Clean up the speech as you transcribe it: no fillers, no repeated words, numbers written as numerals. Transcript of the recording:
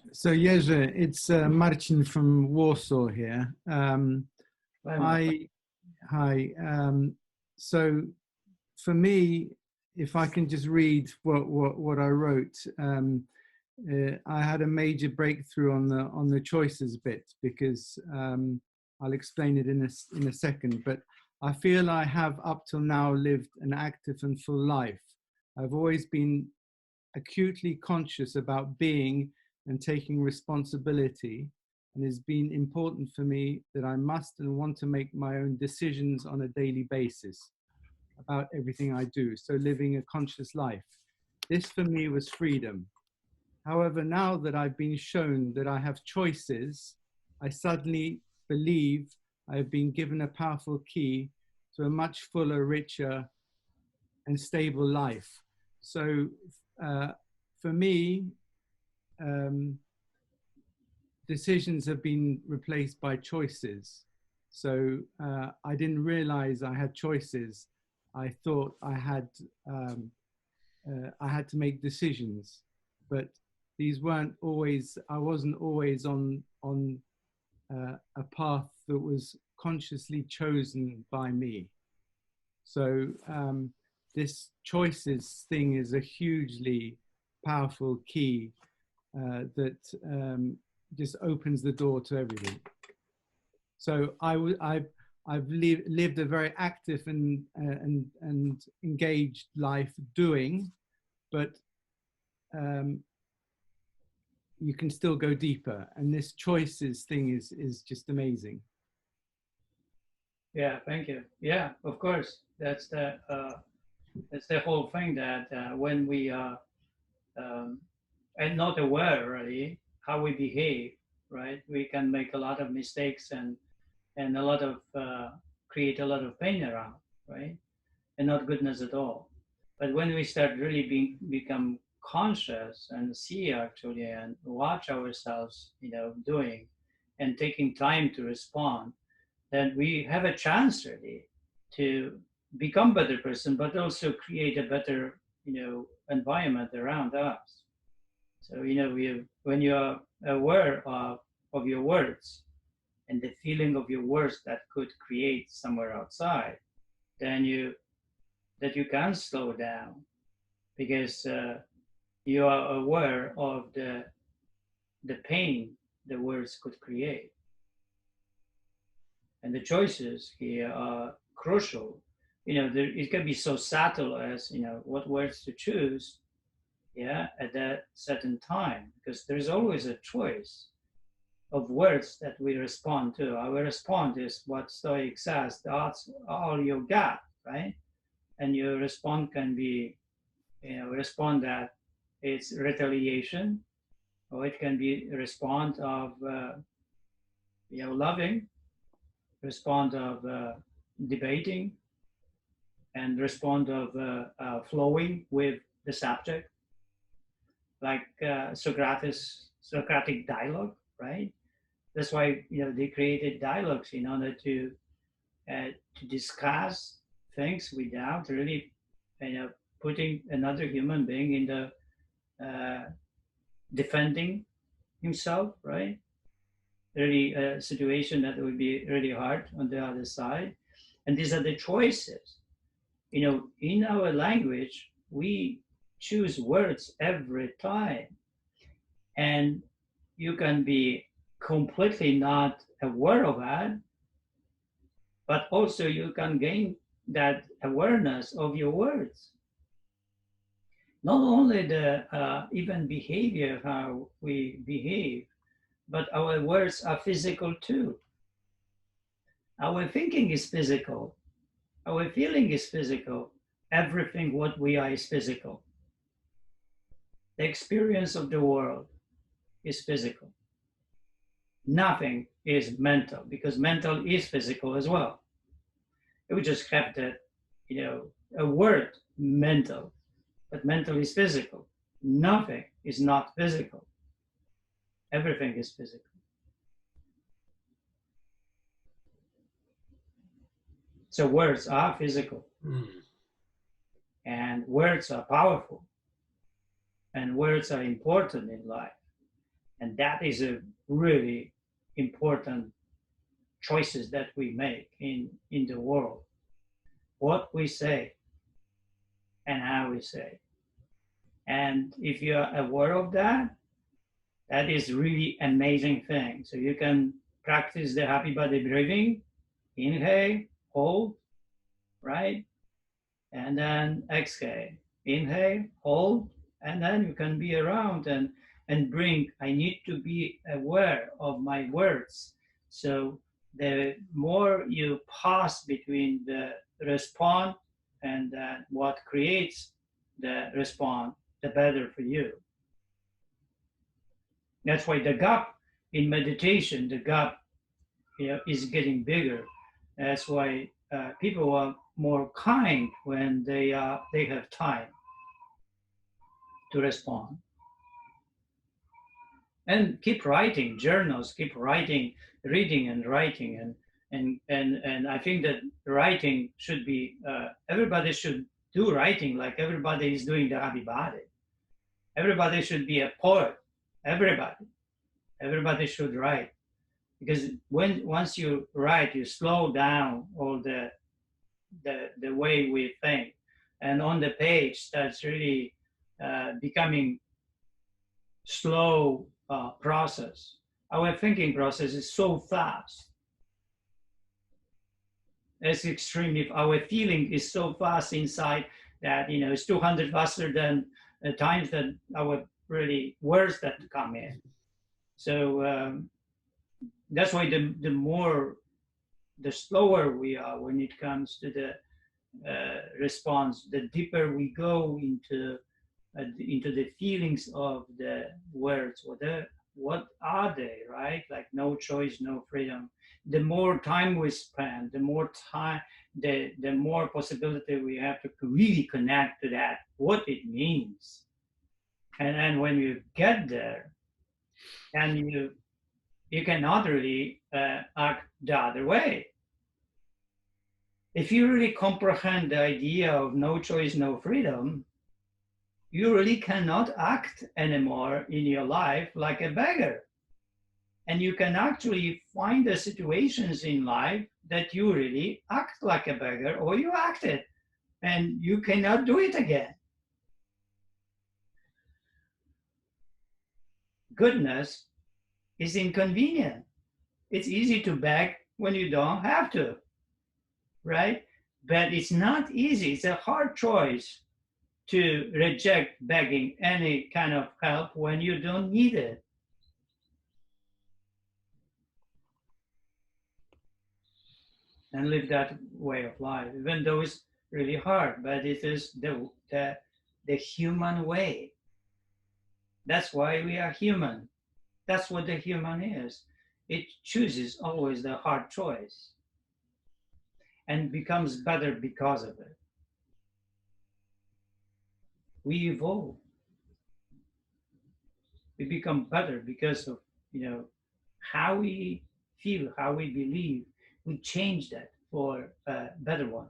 So Jerzy, it's Marcin from Warsaw here. Hi. So for me, if I can just read what I wrote, I had a major breakthrough on the choices bit, because I'll explain it in a second. But I feel I have up till now lived an active and full life. I've always been acutely conscious about being and taking responsibility, and it's been important for me that I must and want to make my own decisions on a daily basis about everything I do. So living a conscious life. This for me was freedom. However, now that I've been shown that I have choices, I suddenly believe I have been given a powerful key to a much fuller, richer, and stable life. So for me, decisions have been replaced by choices. So I didn't realize I had choices. I thought I had to make decisions, but these weren't always. I wasn't always on a path that was consciously chosen by me. So this choices thing is a hugely powerful key that just opens the door to everything. So I've lived a very active and engaged life doing, but you can still go deeper. And this choices thing is just amazing. Yeah, thank you. Yeah, of course. That's the whole thing, that when we are and not aware really how we behave, right? We can make a lot of mistakes and a lot of create a lot of pain around, right? And not goodness at all. But when we start really become conscious and see actually and watch ourselves, doing and taking time to respond, then we have a chance really to become a better person, but also create a better, environment around us. So, when you are aware of your words and the feeling of your words that could create somewhere outside, then you can slow down, because you are aware of the pain the words could create. And the choices here are crucial. It can be so subtle as, what words to choose, yeah, at that certain time, because there's always a choice of words that we respond to. Our response is what Stoic says, that's all you got, right? And your response can be, respond that it's retaliation, or it can be a response of, loving, respond of debating, and respond of flowing with the subject, like Socratic dialogue, right? That's why they created dialogues in order to discuss things without really putting another human being in the defending himself, right? Really a situation that would be really hard on the other side. And these are the choices. In our language, we choose words every time. And you can be completely not aware of that, but also you can gain that awareness of your words. Not only the even behavior, how we behave, but our words are physical too. Our thinking is physical. Our feeling is physical. Everything what we are is physical. The experience of the world is physical. Nothing is mental, because mental is physical as well. We just have the, a word mental, but mental is physical. Nothing is not physical. Everything is physical. So words are physical. And words are powerful. And words are important in life. And that is a really important choices that we make in the world. What we say and how we say. And if you're aware of that, that is really amazing thing. So you can practice the happy body breathing, inhale, hold, right? And then exhale, inhale, hold, and then you can be around and bring, I need to be aware of my words. So the more you pass between the response and what creates the response, the better for you. That's why the gap in meditation, the gap is getting bigger. That's why people are more kind when they have time to respond. And keep writing journals, keep writing, reading and writing, and I think that writing should be everybody should do writing like everybody is doing the happy body. Everybody should be a poet. Everybody should write, because once you write, you slow down all the way we think, and on the page that's really becoming slow process. Our thinking process is so fast. It's extremely, our feeling is so fast inside that, it's 200 faster than the times that our really words that come in. So that's why the slower we are when it comes to the response, the deeper we go into the feelings of the words. What are they, right? Like no choice, no freedom. The more time we spend, the more possibility we have to really connect to that, what it means. And then when you get there, and you cannot really act the other way. If you really comprehend the idea of no choice, no freedom, you really cannot act anymore in your life like a beggar. And you can actually find the situations in life that you really act like a beggar, or you acted and you cannot do it again. Goodness is inconvenient. It's easy to beg when you don't have to, right? But it's not easy. It's a hard choice to reject begging any kind of help when you don't need it. And live that way of life, even though it's really hard, but it is the human way. That's why we are human. That's what the human is. It chooses always the hard choice and becomes better because of it. We evolve. We become better because of how we feel, how we believe. We change that for a better one.